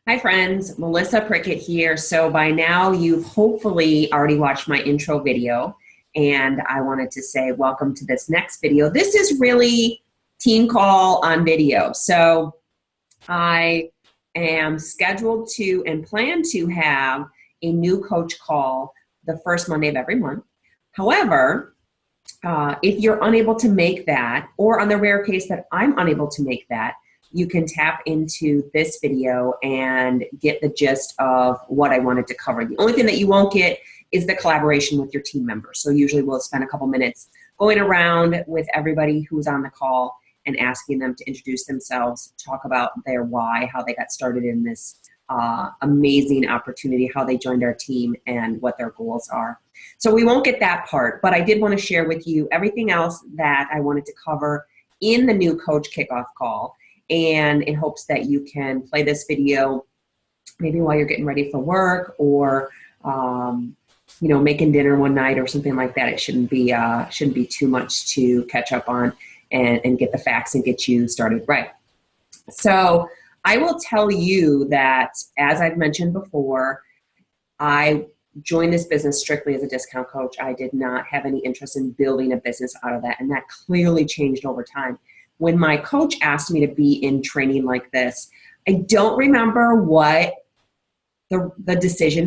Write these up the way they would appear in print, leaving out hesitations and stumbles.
Hi friends, Melissa Prickett here. So by now you've hopefully already watched my intro video, and I wanted to say welcome to this next video. This is really team call on video. So I am scheduled to and plan to have a new coach call the first Monday of every month. However, if you're unable to make that, or on the rare case that I'm unable to make that, you can tap into this video and get the gist of what I wanted to cover. The only thing that you won't get is the collaboration with your team members. So usually we'll spend a couple minutes going around with everybody who's on the call and asking them to introduce themselves, talk about their why, how they got started in this amazing opportunity, how they joined our team, and what their goals are. So we won't get that part, but I did want to share with you everything else that I wanted to cover in the new coach kickoff call, and in hopes that you can play this video maybe while you're getting ready for work, or making dinner one night or something like that. It shouldn't be too much to catch up on and get the facts and get you started right. So I will tell you that, as I've mentioned before, I joined this business strictly as a discount coach. I did not have any interest in building a business out of that, and that clearly changed over time. When my coach asked me to be in training like this, I don't remember what the decision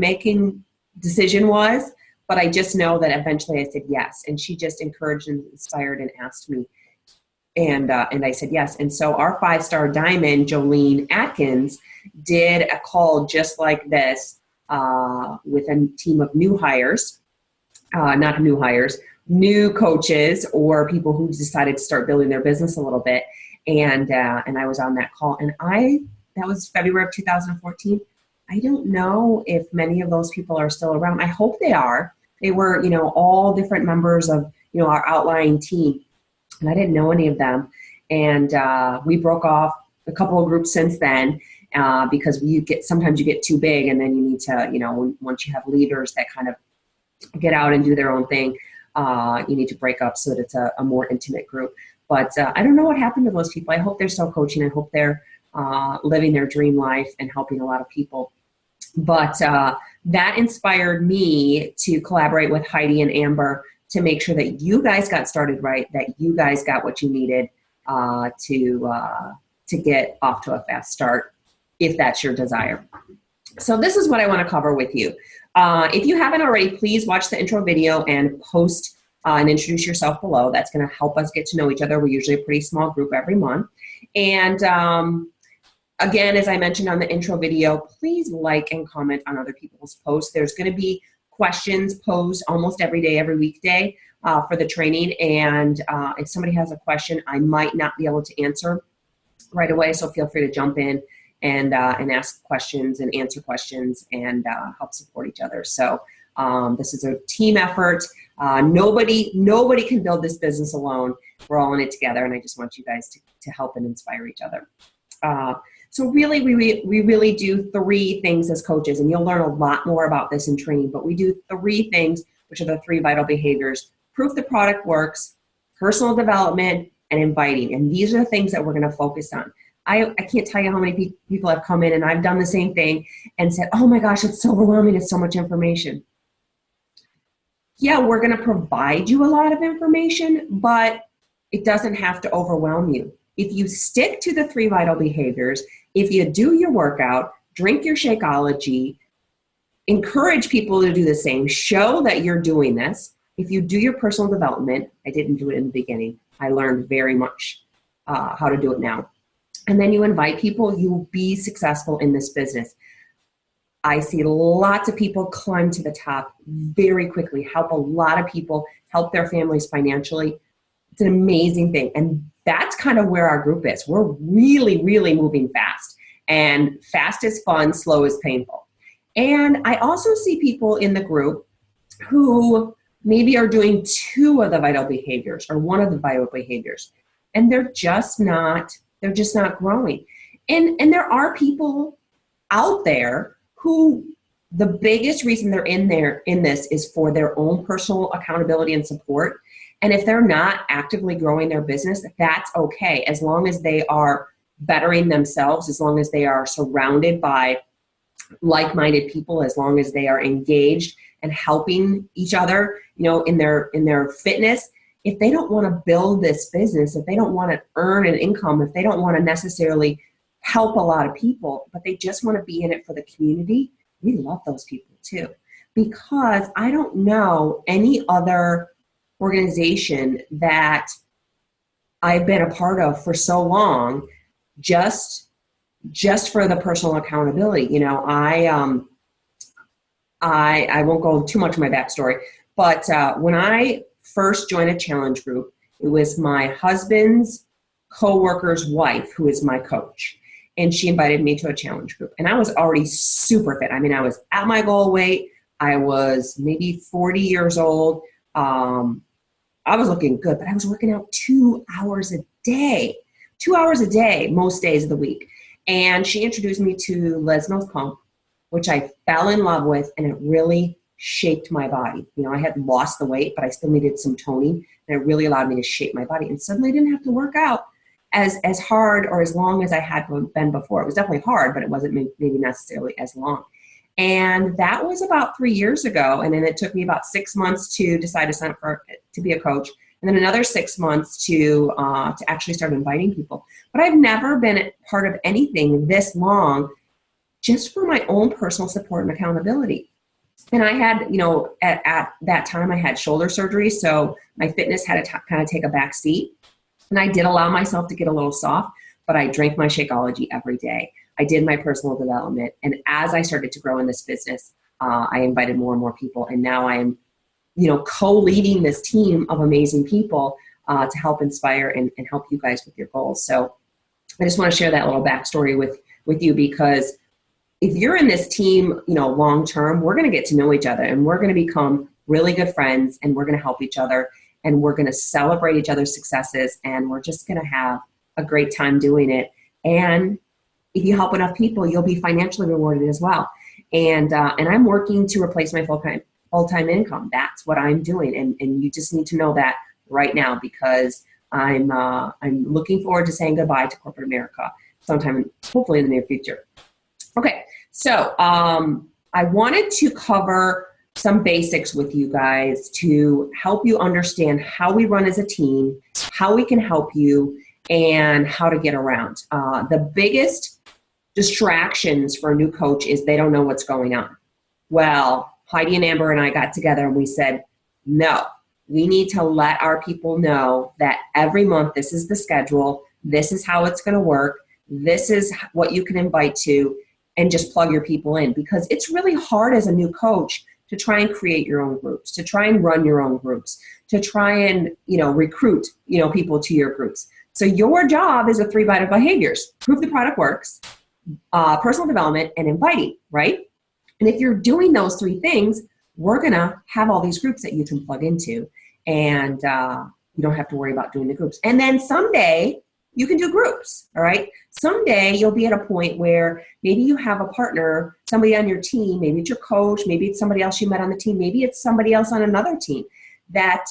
was, but I just know that eventually I said yes. And she just encouraged and inspired and asked me. And I said yes. And so our 5-star diamond, Jolene Atkins, did a call just like this with a team of new coaches, or people who decided to start building their business a little bit. And I was on that call, and that was February of 2014. I don't know if many of those people are still around. I hope they are. They were, all different members of, our outlying team, and I didn't know any of them. And we broke off a couple of groups since then, because sometimes you get too big, and then you need to, once you have leaders that kind of get out and do their own thing, you need to break up so that it's a more intimate group. But I don't know what happened to those people. I hope they're still coaching. I hope they're living their dream life and helping a lot of people. But that inspired me to collaborate with Heidi and Amber to make sure that you guys got started right, that you guys got what you needed to get off to a fast start, if that's your desire. So this is what I want to cover with you. If you haven't already, please watch the intro video and post and introduce yourself below. That's going to help us get to know each other. We're usually a pretty small group every month. And again, as I mentioned on the intro video, please like and comment on other people's posts. There's going to be questions posed almost every day, every weekday for the training. And if somebody has a question, I might not be able to answer right away. So feel free to jump in and ask questions and answer questions and help support each other. So this is a team effort. Nobody can build this business alone. We're all in it together, and I just want you guys to help and inspire each other. So really, we really do 3 things as coaches, and you'll learn a lot more about this in training, but we do 3 things, which are the 3 vital behaviors: proof the product works, personal development, and inviting. And these are the things that we're going to focus on. I can't tell you how many people have come in, and I've done the same thing and said, oh my gosh, it's so overwhelming, it's so much information. Yeah, we're going to provide you a lot of information, but it doesn't have to overwhelm you. If you stick to the 3 vital behaviors, if you do your workout, drink your Shakeology, encourage people to do the same, show that you're doing this. If you do your personal development, I didn't do it in the beginning. I learned very much how to do it now. And then you invite people, you will be successful in this business. I see lots of people climb to the top very quickly, help a lot of people, help their families financially. It's an amazing thing. And that's kind of where our group is. We're really, really moving fast. And fast is fun, slow is painful. And I also see people in the group who maybe are doing 2 of the vital behaviors or 1 of the vital behaviors, and they're just not growing. And there are people out there who the biggest reason they're in this is for their own personal accountability and support. And if they're not actively growing their business, that's okay, as long as they are bettering themselves, as long as they are surrounded by like-minded people as long as they are engaged and helping each other, you know, in their fitness. If they don't want to build this business, if they don't want to earn an income, if they don't want to necessarily help a lot of people, but they just want to be in it for the community, we love those people too. Because I don't know any other organization that I've been a part of for so long, just for the personal accountability. You know, I won't go too much of my backstory, but when I first joined a challenge group, it was my husband's coworker's wife who is my coach. And she invited me to a challenge group. And I was already super fit. I mean, I was at my goal weight. I was maybe 40 years old. I was looking good, but I was working out 2 hours a day, 2 hours a day, most days of the week. And she introduced me to Les Mills Pump, which I fell in love with, and it really shaped my body. You know, I had lost the weight, but I still needed some toning, and it really allowed me to shape my body. And suddenly I didn't have to work out as hard or as long as I had been before. It was definitely hard, but it wasn't maybe necessarily as long. And that was about 3 years ago. And then it took me about 6 months to decide to sign up to be a coach. And then another 6 months to actually start inviting people. But I've never been part of anything this long just for my own personal support and accountability. And I had, you know, at that time I had shoulder surgery. So my fitness had to kind of take a back seat. And I did allow myself to get a little soft, but I drank my Shakeology every day. I did my personal development. And as I started to grow in this business, I invited more and more people. And now I am, you know, co-leading this team of amazing people to help inspire and help you guys with your goals. So I just want to share that little backstory with you, because if you're in this team, you know, long term, we're going to get to know each other, and we're going to become really good friends, and we're going to help each other, and we're going to celebrate each other's successes, and we're just going to have a great time doing it. And if you help enough people, you'll be financially rewarded as well. And I'm working to replace my full-time income. That's what I'm doing. And you just need to know that right now, because I'm looking forward to saying goodbye to corporate America sometime, hopefully in the near future. Okay, so I wanted to cover some basics with you guys to help you understand how we run as a team, how we can help you, and how to get around. The biggest distractions for a new coach is they don't know what's going on. Well, Heidi and Amber and I got together and we said, no, we need to let our people know that every month this is the schedule, this is how it's going to work, this is what you can invite to, and just plug your people in. Because it's really hard as a new coach to try and create your own groups, to try and run your own groups, to try and, you know, recruit, you know, people to your groups. So your job is the 3 vital behaviors: prove the product works, personal development, and inviting, right? And if you're doing those 3 things, we're going to have all these groups that you can plug into, and you don't have to worry about doing the groups. And then someday you can do groups, all right? Someday you'll be at a point where maybe you have a partner, somebody on your team, maybe it's your coach, maybe it's somebody else you met on the team, maybe it's somebody else on another team that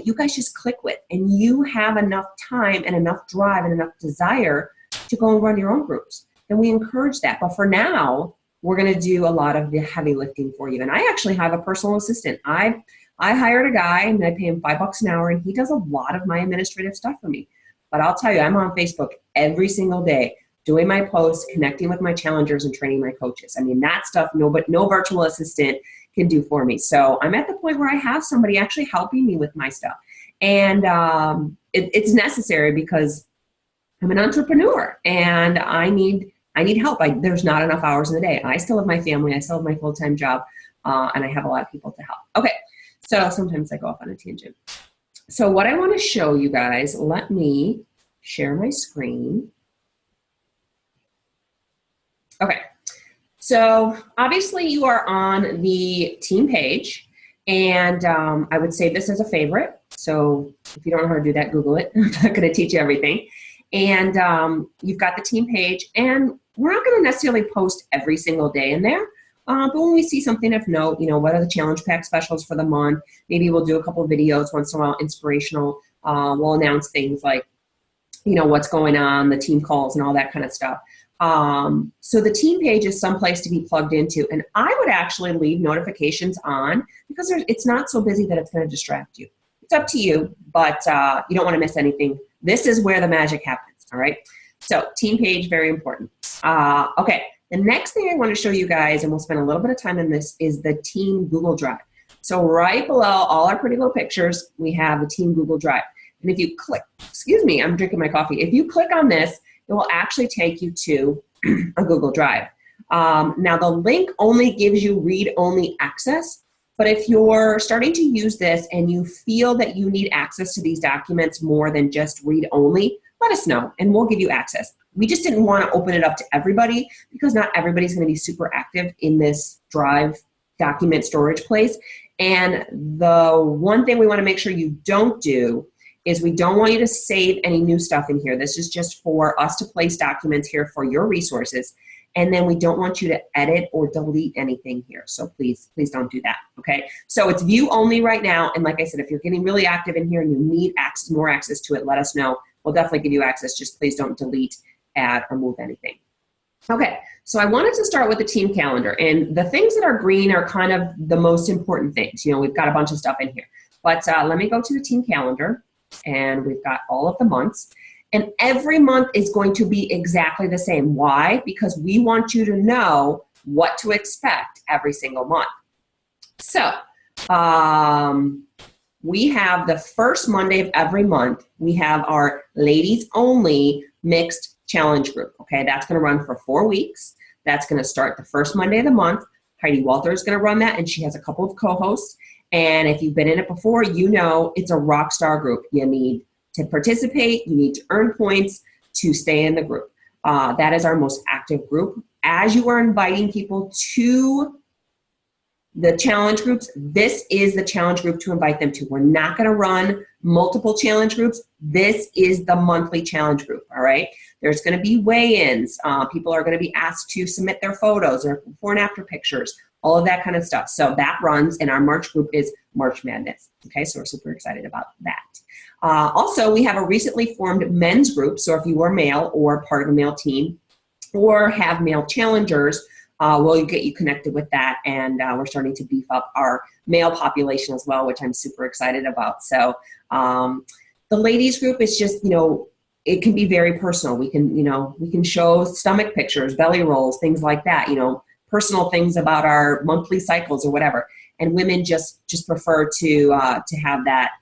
you guys just click with, and you have enough time and enough drive and enough desire to go and run your own groups. Then we encourage that. But for now, we're going to do a lot of the heavy lifting for you. And I actually have a personal assistant. I hired a guy, and I pay him $5 an hour, and he does a lot of my administrative stuff for me. But I'll tell you, I'm on Facebook every single day doing my posts, connecting with my challengers, and training my coaches. I mean, that stuff no virtual assistant can do for me. So I'm at the point where I have somebody actually helping me with my stuff. And it's necessary because I'm an entrepreneur and I need help. There's not enough hours in the day. I still have my family. I still have my full-time job, and I have a lot of people to help. Okay, so sometimes I go off on a tangent. So what I want to show you guys, let me share my screen. Okay, so obviously you are on the team page, and I would say this as a favorite. So if you don't know how to do that, Google it. I'm not going to teach you everything. And you've got the team page, and we're not going to necessarily post every single day in there. But when we see something of note, you know, what are the challenge pack specials for the month? Maybe we'll do a couple of videos once in a while, inspirational. We'll announce things like what's going on, the team calls and all that kind of stuff. So the team page is someplace to be plugged into. And I would actually leave notifications on because it's not so busy that it's going to distract you. It's up to you, but you don't want to miss anything. This is where the magic happens, all right? So team page, very important. Okay, the next thing I want to show you guys, and we'll spend a little bit of time on this, is the team Google Drive. So right below all our pretty little pictures, we have the team Google Drive. And if you click, excuse me, I'm drinking my coffee. If you click on this, it will actually take you to a Google Drive. Now the link only gives you read-only access, but if you're starting to use this and you feel that you need access to these documents more than just read-only, let us know and we'll give you access. We just didn't want to open it up to everybody because not everybody's going to be super active in this Drive document storage place. And the one thing we want to make sure you don't do is we don't want you to save any new stuff in here. This is just for us to place documents here for your resources. And then we don't want you to edit or delete anything here. So please don't do that, okay? So it's view only right now. And like I said, if you're getting really active in here and you need more access to it, let us know. We'll definitely give you access. Just please don't delete, add, or move anything. Okay, so I wanted to start with the team calendar. And the things that are green are kind of the most important things. We've got a bunch of stuff in here. But let me go to the team calendar. And we've got all of the months. And every month is going to be exactly the same. Why? Because we want you to know what to expect every single month. So we have the first Monday of every month. We have our ladies only mixed challenge group. Okay, that's going to run for 4 weeks. That's going to start the first Monday of the month. Heidi Walter is going to run that, and she has a couple of co-hosts. And if you've been in it before, you know it's a rock star group. You need to participate. You need to earn points to stay in the group. That is our most active group. As you are inviting people to the challenge groups, this is the challenge group to invite them to. We're not going to run multiple challenge groups. This is the monthly challenge group, all right? There's going to be weigh-ins. People are going to be asked to submit their photos or before and after pictures, all of that kind of stuff. So that runs, and our March group is March Madness. Okay, so we're super excited about that. Also, we have a recently formed men's group. So if you are male or part of a male team or have male challengers, we'll get you connected with that. And we're starting to beef up our male population as well, which I'm super excited about. So the ladies group is just, it can be very personal. We can show stomach pictures, belly rolls, things like that, personal things about our monthly cycles or whatever. And women just prefer to have that,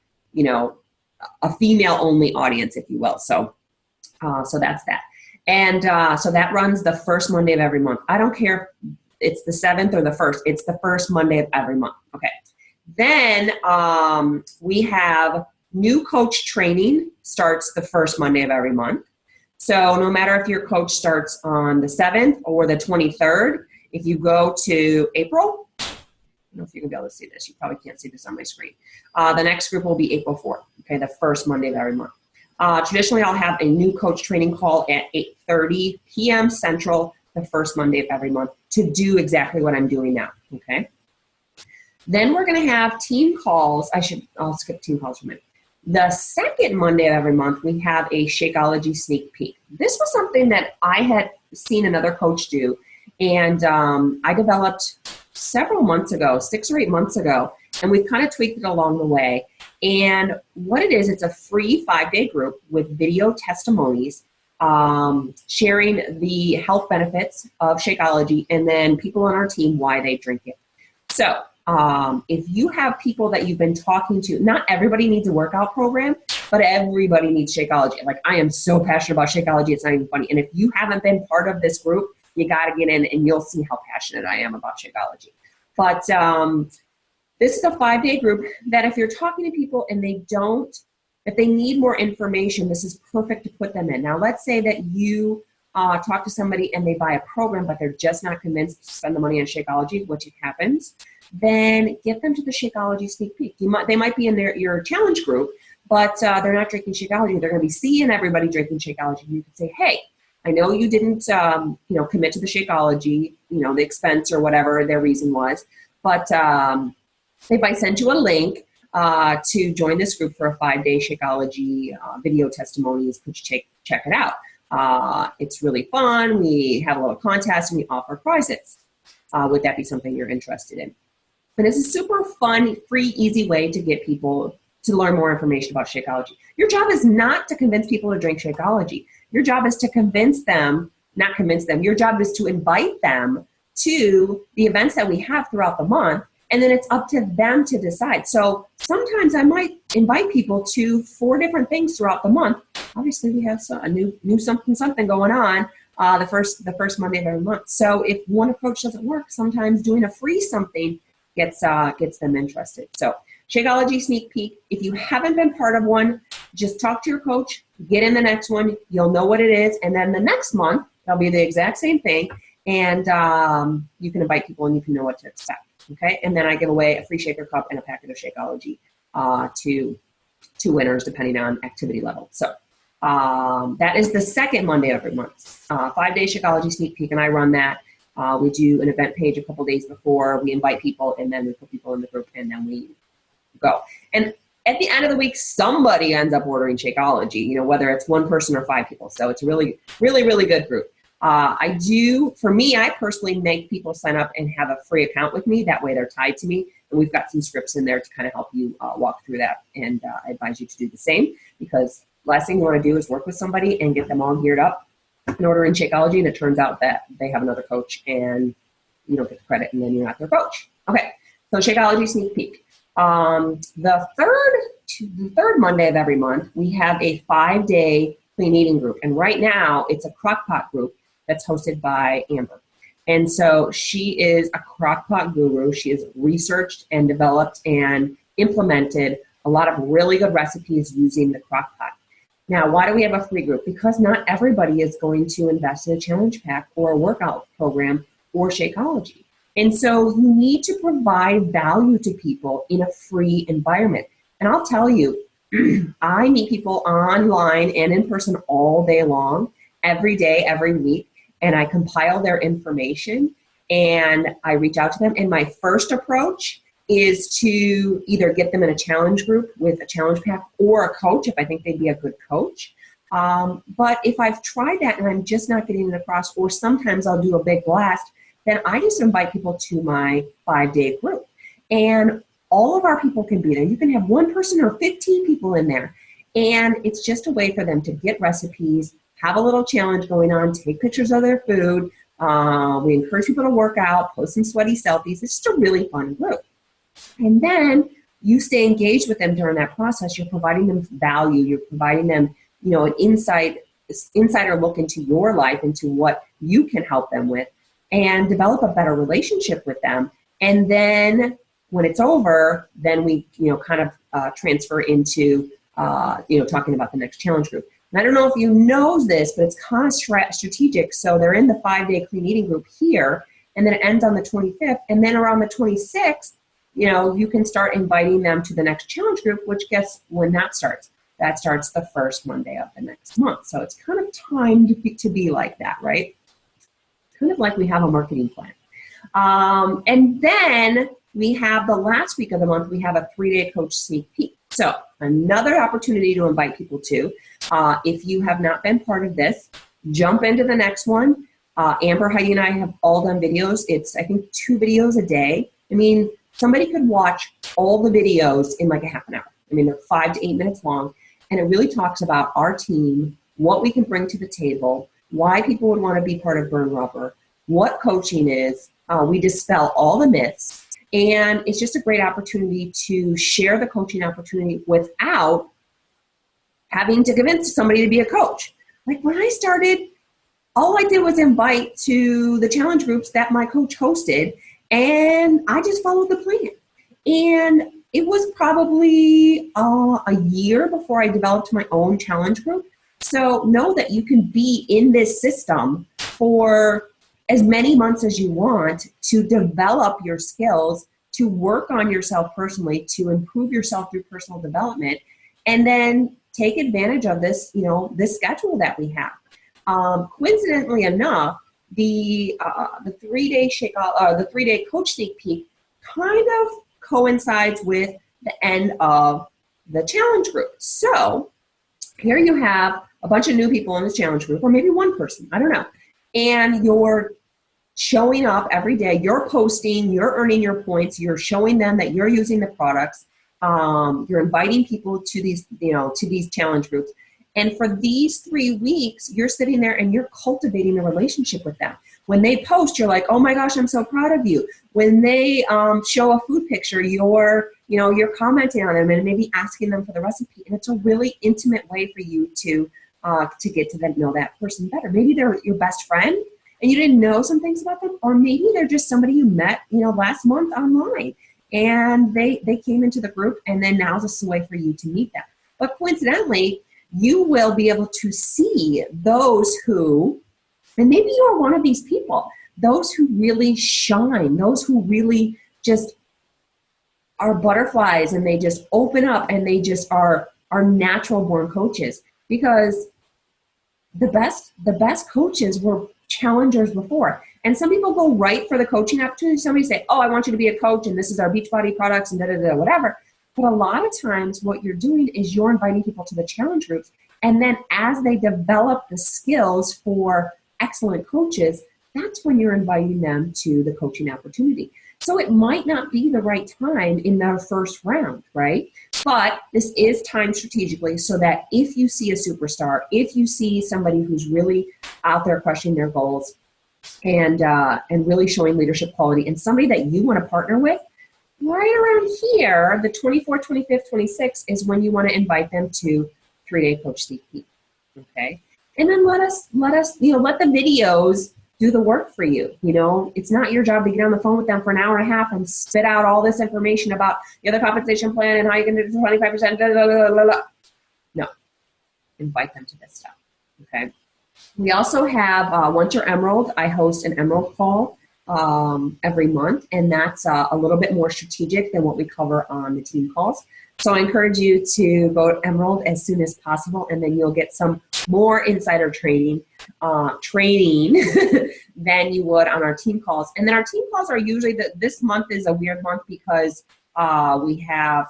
a female only audience, if you will. So that's that. And so that runs the first Monday of every month. I don't care if it's the 7th or the 1st. It's the first Monday of every month. Okay. Then we have new coach training starts the first Monday of every month. So no matter if your coach starts on the 7th or the 23rd, if you go to April, I don't know if you can be able to see this. You probably can't see this on my screen. The next group will be April 4th, okay, the first Monday of every month. Traditionally, I'll have a new coach training call at 8:30 p.m. Central the first Monday of every month to do exactly what I'm doing now, okay? Then we're going to have team calls. I'll skip team calls for a minute. The second Monday of every month, we have a Shakeology sneak peek. This was something that I had seen another coach do, and I developed several months ago, 6 or 8 months ago, and we've kind of tweaked it along the way. And what it is, it's a free 5-day group with video testimonies sharing the health benefits of Shakeology, and then people on our team why they drink it. So if you have people that you've been talking to, not everybody needs a workout program, but everybody needs Shakeology. Like, I am so passionate about Shakeology, it's not even funny. And if you haven't been part of this group, you got to get in and you'll see how passionate I am about Shakeology. But this is a 5-day group that if you're talking to people and if they need more information, this is perfect to put them in. Now, let's say that you talk to somebody and they buy a program, but they're just not convinced to spend the money on Shakeology, which happens, then get them to the Shakeology sneak peek. They might be in your challenge group, but they're not drinking Shakeology. They're going to be seeing everybody drinking Shakeology. You can say, hey, I know you didn't, commit to the Shakeology, the expense or whatever their reason was, but if I send you a link, to join this group for a 5-day Shakeology video testimonies. Could you check it out? It's really fun. We have a little contest and we offer prizes. Would that be something you're interested in? And it's a super fun, free, easy way to get people to learn more information about Shakeology. Your job is not to convince people to drink Shakeology. Your job is to not convince them. Your job is to invite them to the events that we have throughout the month, and then it's up to them to decide. So sometimes I might invite people to 4 different things throughout the month. Obviously, we have a new something going on the first Monday of every month. So if one approach doesn't work, sometimes doing a free something gets them interested. So Shakeology Sneak Peek. If you haven't been part of one, just talk to your coach, get in the next one. You'll know what it is. And then the next month, that'll be the exact same thing. And you can invite people and you can know what to expect. Okay. And then I give away a free shaker cup and a packet of Shakeology to winners depending on activity level. So that is the second Monday of every month. 5-day Shakeology Sneak Peek, and I run that. We do an event page a couple days before. We invite people, and then we put people in the group, and then we go. And at the end of the week, somebody ends up ordering Shakeology, whether it's 1 person or 5 people. So it's a really, really, really good group. I personally make people sign up and have a free account with me. That way they're tied to me. And we've got some scripts in there to kind of help you walk through that. And I advise you to do the same, because last thing you want to do is work with somebody and get them all geared up in ordering Shakeology, and it turns out that they have another coach and you don't get the credit, and then you're not their coach. Okay, so Shakeology Sneak Peek. The third Monday of every month, we have a 5-day clean eating group. And right now, it's a crockpot group that's hosted by Amber. And so she is a crockpot guru. She has researched and developed and implemented a lot of really good recipes using the crockpot. Now, why do we have a free group? Because not everybody is going to invest in a challenge pack or a workout program or Shakeology. And so you need to provide value to people in a free environment. And I'll tell you, I meet people online and in person all day long, every day, every week, and I compile their information and I reach out to them. And my first approach is to either get them in a challenge group with a challenge pack or a coach if I think they'd be a good coach. But if I've tried that and I'm just not getting it across, or sometimes I'll do a big blast, then I just invite people to my 5-day group. And all of our people can be there. You can have 1 person or 15 people in there. And it's just a way for them to get recipes, have a little challenge going on, take pictures of their food. We encourage people to work out, post some sweaty selfies. It's just a really fun group. And then you stay engaged with them during that process. You're providing them value. You're providing them, an insider look into your life, into what you can help them with, and develop a better relationship with them. And then when it's over, then we, transfer into, talking about the next challenge group. And I don't know if you know this, but it's kind of strategic. So they're in the 5-day clean eating group here, and then it ends on the 25th. And then around the 26th, you can start inviting them to the next challenge group, which guess when that starts? That starts the first Monday of the next month. So it's kind of timed to be like that, right? Kind of like we have a marketing plan. And then we have the last week of the month, we have a 3-day coach sneak peek. So another opportunity to invite people to. If you have not been part of this, jump into the next one. Amber, Heidi, and I have all done videos. It's, I think, 2 videos a day. I mean, somebody could watch all the videos in like a half an hour. I mean, they're 5 to 8 minutes long. And it really talks about our team, what we can bring to the table, why people would want to be part of Burn Rubber, what coaching is. We dispel all the myths. And it's just a great opportunity to share the coaching opportunity without having to convince somebody to be a coach. Like when I started, all I did was invite to the challenge groups that my coach hosted, and I just followed the plan. And it was probably a year before I developed my own challenge group. So know that you can be in this system for as many months as you want to develop your skills, to work on yourself personally, to improve yourself through personal development, and then take advantage of this, this schedule that we have. Coincidentally enough, the 3-day coach sneak peek kind of coincides with the end of the challenge group. So here you have a bunch of new people in this challenge group, or maybe one person, I don't know. And you're showing up every day, you're posting, you're earning your points, you're showing them that you're using the products, you're inviting people to these, to these challenge groups. And for these 3 weeks, you're sitting there and you're cultivating a relationship with them. When they post, you're like, oh my gosh, I'm so proud of you. When they show a food picture, you're commenting on them and maybe asking them for the recipe. And it's a really intimate way for you to get to know that person better. Maybe they're your best friend and you didn't know some things about them, or maybe they're just somebody you met, last month online, and they came into the group, and then now's a way for you to meet them. But coincidentally, you will be able to see those who, and maybe you're one of these people, those who really shine, those who really just are butterflies and they just open up and they just are natural born coaches, because the best coaches were challengers before. And some people go right for the coaching opportunity. Somebody say, oh, I want you to be a coach and this is our Beachbody products and whatever. But a lot of times what you're doing is you're inviting people to the challenge groups. And then as they develop the skills for excellent coaches, that's when you're inviting them to the coaching opportunity. So it might not be the right time in their first round, right? But this is timed strategically so that if you see a superstar, if you see somebody who's really out there crushing their goals and really showing leadership quality, and somebody that you want to partner with, right around here, the 24th, 25th, 26th is when you want to invite them to 3-day Coach Sneak Peek, okay? And then let the videos do the work for you. It's not your job to get on the phone with them for an hour and a half and spit out all this information about the other compensation plan and how you can do 25%, blah, blah, blah, blah, blah. No, invite them to this stuff, okay? We also have, once you're Emerald, I host an Emerald call every month, and that's a little bit more strategic than what we cover on the team calls. So I encourage you to go to Emerald as soon as possible, and then you'll get some more insider training than you would on our team calls. And then our team calls are usually, this month is a weird month because we have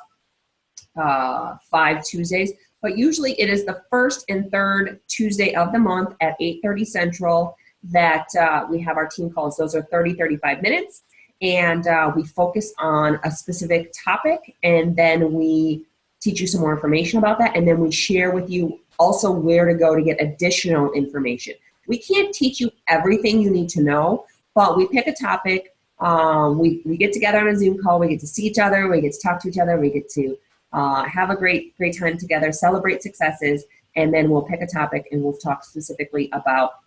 5 Tuesdays, but usually it is the first and third Tuesday of the month at 8:30 Central that we have our team calls. Those are 35 minutes. And we focus on a specific topic, and then we teach you some more information about that, and then we share with you also where to go to get additional information. We can't teach you everything you need to know, but we pick a topic, we get together on a Zoom call, we get to see each other, we get to talk to each other, we get to have a great time together, celebrate successes, and then we'll pick a topic and we'll talk specifically about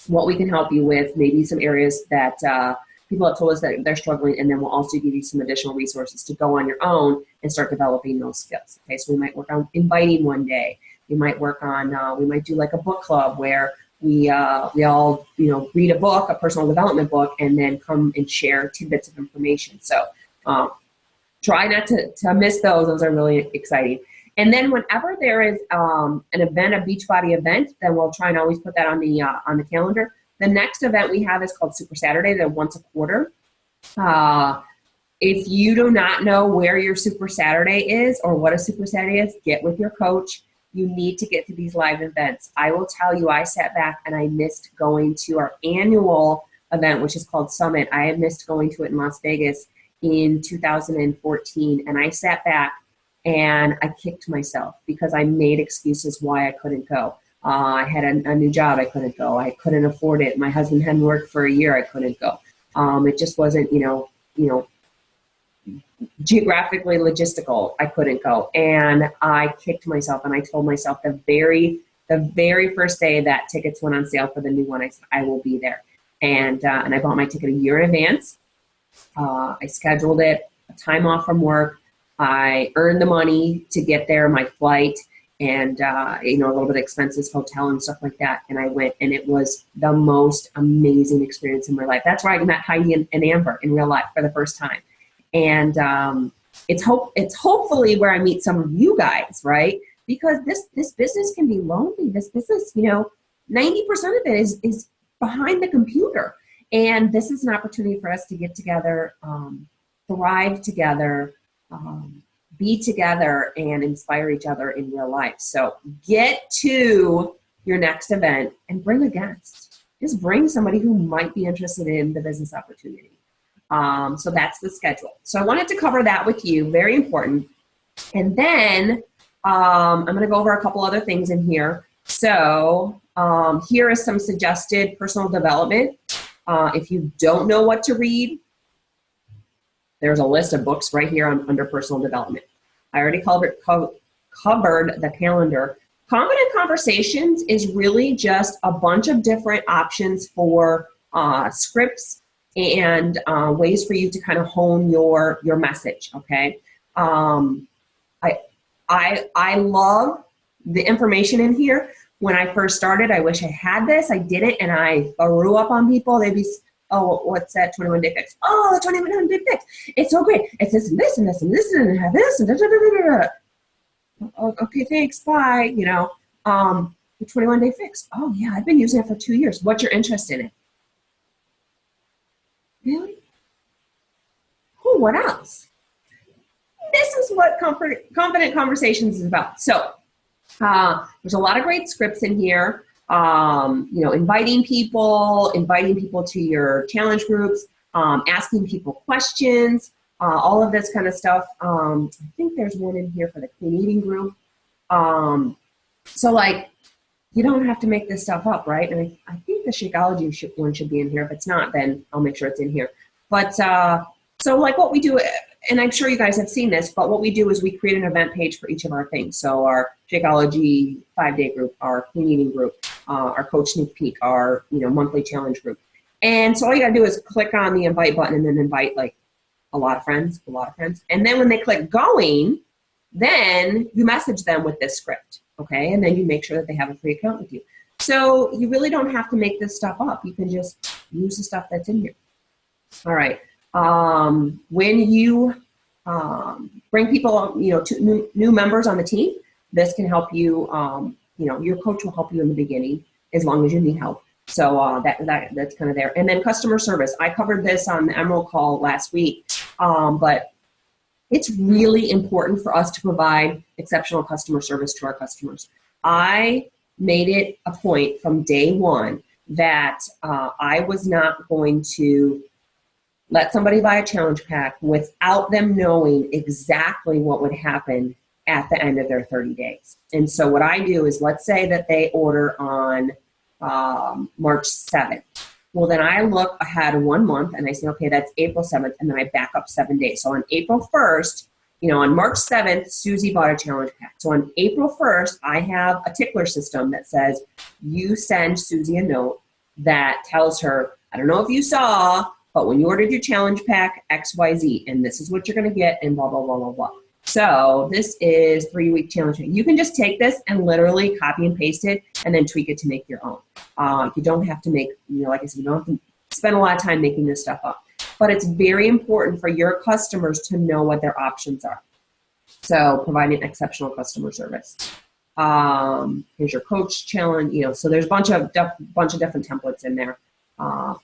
what we can help you with, maybe some areas that people have told us that they're struggling, and then we'll also give you some additional resources to go on your own and start developing those skills. Okay, so we might work on inviting one day. We might work on, we might do like a book club where we all, read a book, a personal development book, and then come and share tidbits of information. So try not to miss those. Those are really exciting. And then whenever there is an event, a Beachbody event, then we'll try and always put that on the calendar. The next event we have is called Super Saturday. They're once a quarter. If you do not know where your Super Saturday is or what a Super Saturday is, get with your coach. You need to get to these live events. I will tell you, I sat back and I missed going to our annual event, which is called Summit. I had missed going to it in Las Vegas in 2014, and I sat back and I kicked myself because I made excuses why I couldn't go. I had a new job, I couldn't go. I couldn't afford it. My husband hadn't worked for a year, I couldn't go. It just wasn't, geographically logistical, I couldn't go. And I kicked myself, and I told myself the very first day that tickets went on sale for the new one, I said, I will be there. And I bought my ticket a year in advance. I scheduled it, a time off from work. I earned the money to get there, my flight, and a little bit of expenses, hotel and stuff like that. And I went, and it was the most amazing experience in my life. That's where I met Heidi and Amber in real life for the first time. And it's hopefully where I meet some of you guys, right? Because this business can be lonely. This business, 90% of it is behind the computer. And this is an opportunity for us to get together, thrive together, be together and inspire each other in real life. So get to your next event and bring a guest. Just bring somebody who might be interested in the business opportunity. So that's the schedule. So I wanted to cover that with you, very important. And then I'm going to go over a couple other things in here. So here is some suggested personal development. If you don't know what to read, there's a list of books right here under personal development. I already covered the calendar. Confident Conversations is really just a bunch of different options for scripts and ways for you to kind of hone your message, okay? I love the information in here. When I first started, I wish I had this. I didn't, and I threw up on people. They'd be, oh, what's that 21-day fix? Oh, the 21-day fix. It's so great. It's this and this and this and this and have this and da, da, da, da, da. Okay, thanks, bye. You know, the 21-day fix. Oh, yeah, I've been using it for 2 years. What's your interest in it? Really? Oh, what else? This is what Confident Conversations is about. So there's a lot of great scripts in here. You know, inviting people to your challenge groups, asking people questions, all of this kind of stuff. I think there's one in here for the clean eating group. So like, you don't have to make this stuff up, right? And I think the Shakeology one should be in here. If it's not, then I'll make sure it's in here. But so like what we do, and I'm sure you guys have seen this, but what we do is we create an event page for each of our things. So our Shakeology 5-day group, our clean eating group, our coach sneak peek, our monthly challenge group. And so all you gotta do is click on the invite button and then invite like a lot of friends. And then when they click going, then you message them with this script, okay? And then you make sure that they have a free account with you. So you really don't have to make this stuff up. You can just use the stuff that's in here. All right. When you bring people, to new members on the team, this can help you. Your coach will help you in the beginning as long as you need help. So that's kind of there. And then customer service. I covered this on the Emerald call last week, but it's really important for us to provide exceptional customer service to our customers. I made it a point from day one that I was not going to let somebody buy a challenge pack without them knowing exactly what would happen at the end of their 30 days. And so what I do is, let's say that they order on March 7th. Well, then I look ahead 1 month and I say, okay, that's April 7th. And then I back up 7 days. So on April 1st, on March 7th, Susie bought a challenge pack. So on April 1st, I have a tickler system that says, you send Susie a note that tells her, I don't know if you saw, but when you ordered your challenge pack, XYZ, and this is what you're going to get, and blah, blah, blah, blah, blah. So this is 3-week challenge. You can just take this and literally copy and paste it and then tweak it to make your own. You don't have to make, like I said, you don't have to spend a lot of time making this stuff up. But it's very important for your customers to know what their options are. So providing exceptional customer service. Here's your coach challenge. So there's a bunch of different templates in there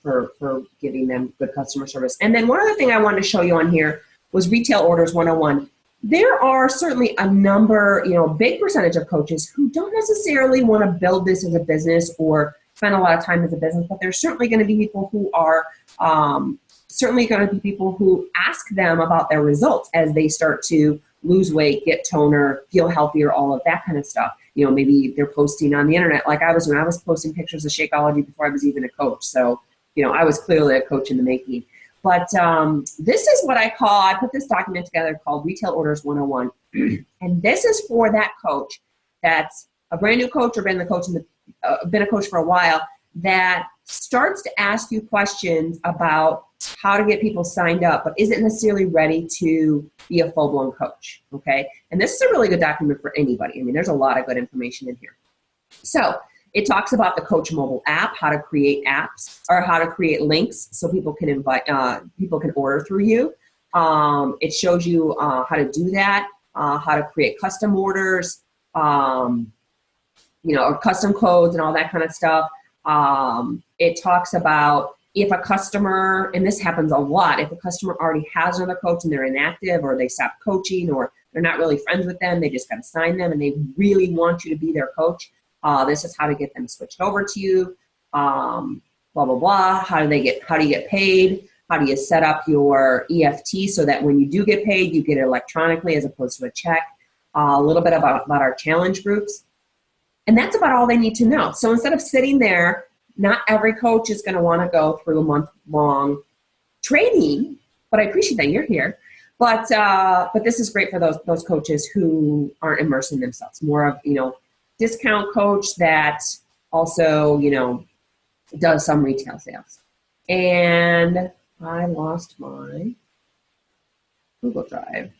for giving them good customer service. And then one other thing I wanted to show you on here was Retail Orders 101. There are certainly a number, big percentage of coaches who don't necessarily want to build this as a business or spend a lot of time as a business, but there's certainly going to be people who are people who ask them about their results as they start to lose weight, get toner, feel healthier, all of that kind of stuff. Maybe they're posting on the internet like I was when I was posting pictures of Shakeology before I was even a coach. So, I was clearly a coach in the making. But this is what I put this document together called Retail Orders 101. And this is for that coach that's a brand new coach or been a coach for a while that starts to ask you questions about how to get people signed up, but isn't necessarily ready to be a full-blown coach, okay? And this is a really good document for anybody. I mean, there's a lot of good information in here. So it talks about the Coach mobile app, how to create apps, or how to create links so people can people can order through you. It shows you how to do that, how to create custom orders, or custom codes and all that kind of stuff. It talks about if a customer, and this happens a lot, if a customer already has another coach and they're inactive or they stop coaching or they're not really friends with them. They just got to sign them and they really want you to be their coach. This is how to get them switched over to you. Blah, blah, blah. How do you get paid? How do you set up your EFT so that when you do get paid, you get it electronically as opposed to a check? A little bit about our challenge groups. And that's about all they need to know. So instead of sitting there, not every coach is going to want to go through a month-long training, but I appreciate that you're here. But this is great for those coaches who aren't immersing themselves. More of, discount coach that also, does some retail sales. And I lost my Google Drive.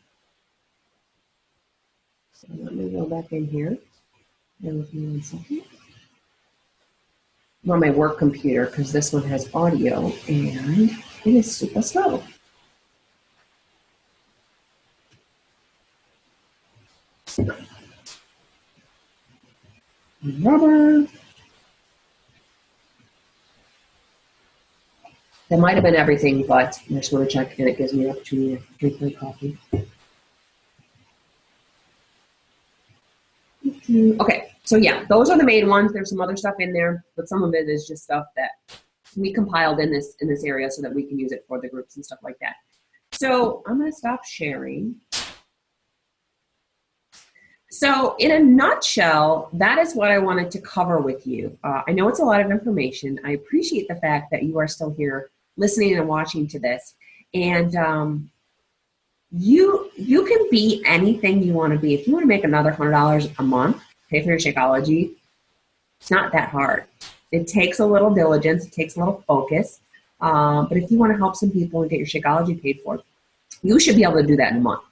So let me go back in here. Bear with me 1 second. I'm on my work computer because this one has audio and it is super slow. Rubber. That might have been everything, but I just want to check, and it gives me the opportunity to drink my coffee. Okay, so yeah, those are the main ones. There's some other stuff in there, but some of it is just stuff that we compiled in this area so that we can use it for the groups and stuff like that. So I'm going to stop sharing. So in a nutshell, that is what I wanted to cover with you. I know it's a lot of information. I appreciate the fact that you are still here listening and watching to this. And you can be anything you want to be. If you want to make another $100 a month, pay for your Shakeology, it's not that hard. It takes a little diligence. It takes a little focus. But if you want to help some people and get your Shakeology paid for, you should be able to do that in a month.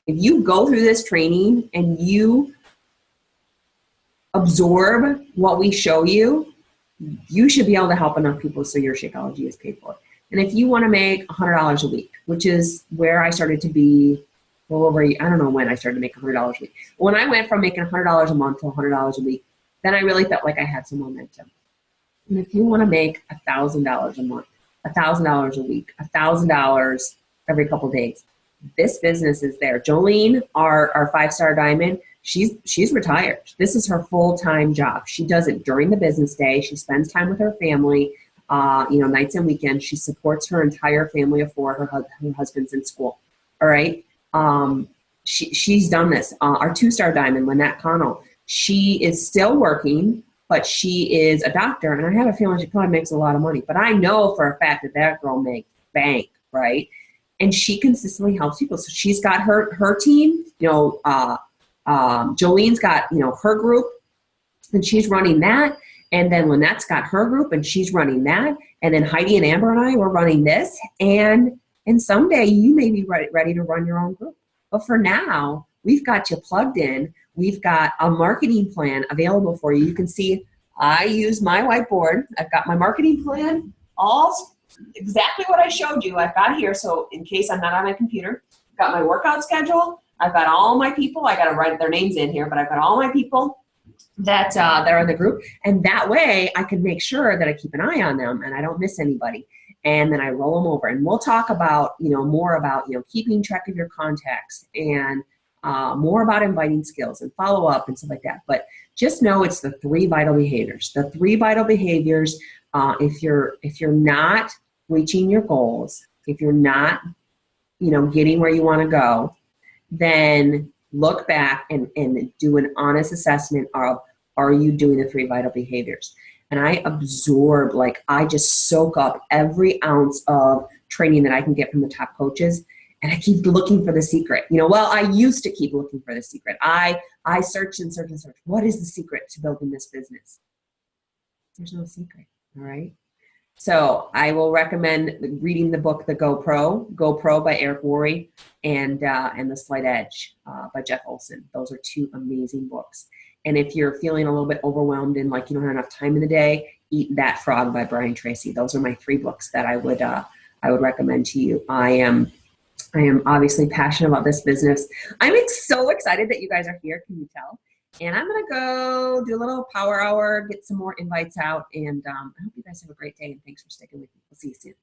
If you go through this training and you absorb what we show you, you should be able to help enough people so your Shakeology is paid for. And if you want to make $100 a week, which is where I started to be, I don't know when I started to make $100 a week. When I went from making $100 a month to $100 a week, then I really felt like I had some momentum. And if you want to make $1,000 a month, $1,000 a week, $1,000 every couple of days, this business is there. Jolene, our 5-star diamond, she's retired. This is her full-time job. She does it during the business day. She spends time with her family, nights and weekends. She supports her entire family of 4. Her husband's in school. All right. She's done this. Our 2-star diamond, Lynette Connell, she is still working, but she is a doctor, and I have a feeling she probably makes a lot of money. But I know for a fact that girl makes bank, right? And she consistently helps people. So she's got her team, Jolene's got, her group, and she's running that. And then Lynette's got her group, and she's running that. And then Heidi and Amber and I were running this. And someday you may be ready to run your own group. But for now, we've got you plugged in. We've got a marketing plan available for you. You can see I use my whiteboard. I've got my marketing plan all exactly what I showed you. I've got here, so in case I'm not on my computer, I've got my workout schedule. I've got all my people. I got to write their names in here, but I've got all my people that are in the group, and that way I can make sure that I keep an eye on them and I don't miss anybody. And then I roll them over, and we'll talk about more about keeping track of your contacts and more about inviting skills and follow up and stuff like that. But just know it's the 3 vital behaviors. The 3 vital behaviors. If you're not reaching your goals, if you're not, getting where you want to go, then look back and do an honest assessment of, are you doing the 3 vital behaviors? And I absorb, I just soak up every ounce of training that I can get from the top coaches. And I keep looking for the secret. I used to keep looking for the secret. I search and search and search. What is the secret to building this business? There's no secret. All right. So I will recommend reading the book, The GoPro by Eric Worre, and The Slight Edge by Jeff Olson. Those are 2 amazing books. And if you're feeling a little bit overwhelmed and like you don't have enough time in the day, Eat That Frog by Brian Tracy. Those are my 3 books that I would recommend to you. I am obviously passionate about this business. I'm so excited that you guys are here. Can you tell? And I'm going to go do a little power hour, get some more invites out, and I hope you guys have a great day, and thanks for sticking with me. We'll see you soon.